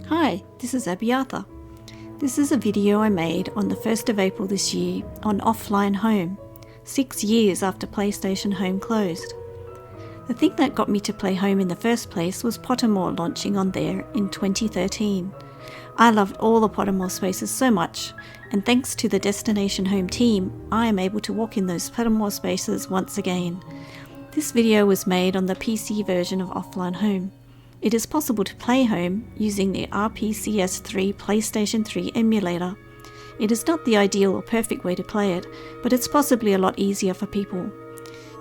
Hi, this is Abiatha. This is a video I made on the 1st of April this year on Offline Home, 6 years after PlayStation Home closed. The thing that got me to play Home in the first place was Pottermore launching on there in 2013. I loved all the Pottermore spaces so much, and thanks to the Destination Home team, I am able to walk in those Pottermore spaces once again. This video was made on the PC version of Offline Home. It is possible to play Home using the RPCS3 Playstation 3 emulator. It is not the ideal or perfect way to play it, but it's possibly a lot easier for people.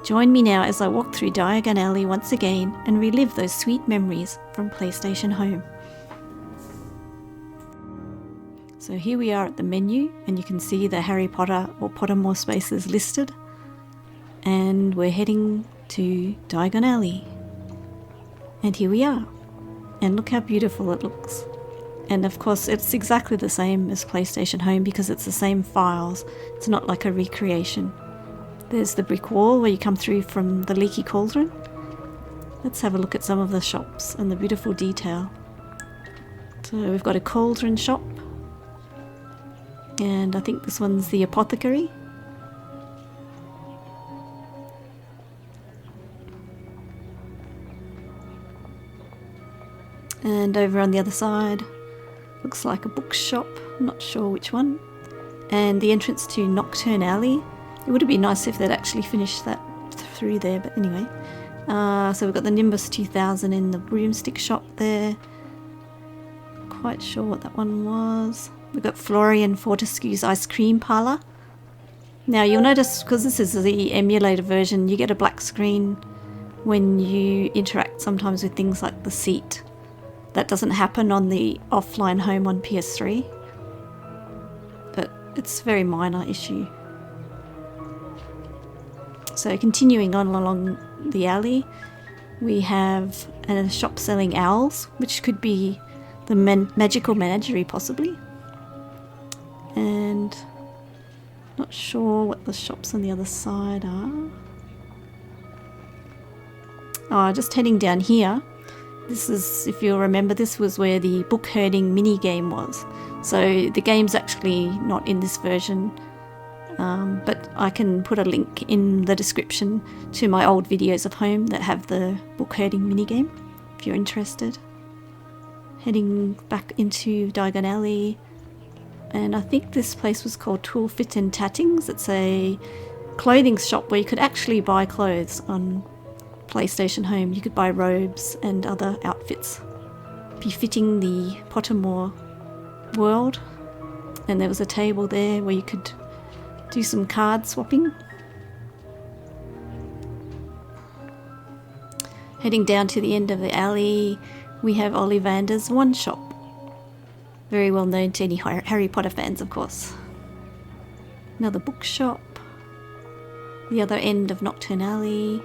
Join me now as I walk through Diagon Alley once again and relive those sweet memories from PlayStation Home. So here we are at the menu, and you can see the Harry Potter or Pottermore spaces listed. And we're heading to Diagon Alley. And here we are. And look how beautiful it looks. And of course it's exactly the same as PlayStation Home because it's the same files. It's not like a recreation. There's the brick wall where you come through from the leaky cauldron. Let's have a look at some of the shops and the beautiful detail. So we've got a cauldron shop. And I think this one's the apothecary. And over on the other side, looks like a bookshop, not sure which one. And the entrance to Nocturne Alley. It would have been nice if they'd actually finished that through there, but anyway. So we've got the Nimbus 2000 in the broomstick shop there. Quite sure what that one was. We've got Florian Fortescue's ice cream parlour. Now you'll notice, because this is the emulator version, you get a black screen when you interact sometimes with things like the seat. That doesn't happen on the Offline Home on PS3, but it's a very minor issue. So continuing on along the alley, we have a shop selling owls, which could be the magical menagerie possibly. And not sure what the shops on the other side are. Oh, just heading down here. This is, if you'll remember, this was where the book herding mini game was. So the game's actually not in this version, but I can put a link in the description to my old videos of Home that have the book herding mini game, if you're interested. Heading back into Diagon Alley, and I think this place was called Tool Fit and Tattings. It's a clothing shop where you could actually buy clothes on PlayStation Home. You could buy robes and other outfits befitting the Pottermore world. And there was a table there where you could do some card swapping. Heading down to the end of the alley, we have Ollivander's One Shop. Very well known to any Harry Potter fans, of course. Another bookshop. The other end of Nocturne Alley.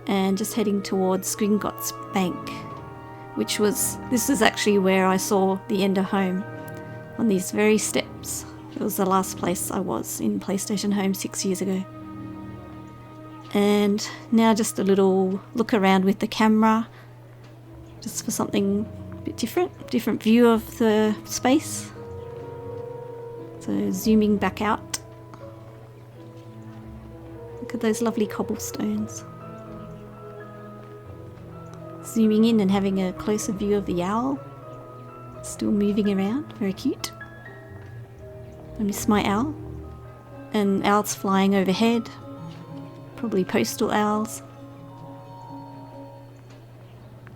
And just heading towards Gringotts Bank, this is actually where I saw the end of Home, on these very steps. It was the last place I was in PlayStation Home 6 years ago. And now just a little look around with the camera, just for something a bit different view of the space. So zooming back out. Look at those lovely cobblestones. Zooming in and having a closer view of the owl. Still moving around, very cute. I miss my owl. And owls flying overhead. Probably postal owls.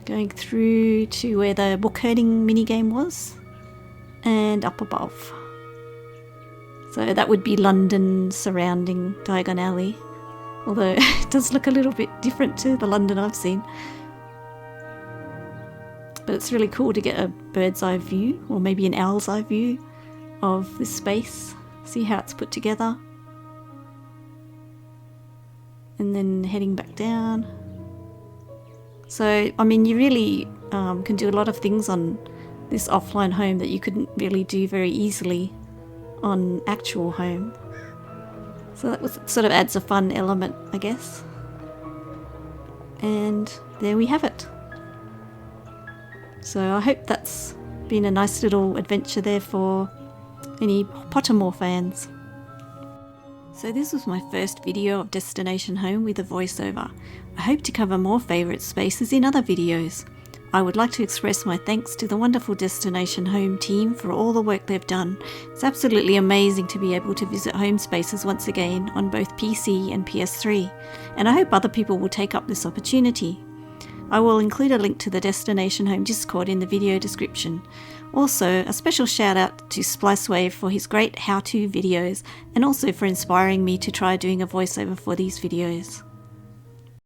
Going through to where the book herding minigame was. And up above. So that would be London surrounding Diagon Alley. Although it does look a little bit different to the London I've seen. But it's really cool to get a bird's eye view, or maybe an owl's eye view of this space. See how it's put together. And then heading back down. So, I mean, you really can do a lot of things on this Offline Home that you couldn't really do very easily on actual Home. So that sort of adds a fun element, I guess. And there we have it. So I hope that's been a nice little adventure there for any Pottermore fans. So this was my first video of Destination Home with a voiceover. I hope to cover more favourite spaces in other videos. I would like to express my thanks to the wonderful Destination Home team for all the work they've done. It's absolutely amazing to be able to visit home spaces once again on both PC and PS3, and I hope other people will take up this opportunity. I will include a link to the Destination Home Discord in the video description. Also, a special shout out to Splicewave for his great how-to videos and also for inspiring me to try doing a voiceover for these videos.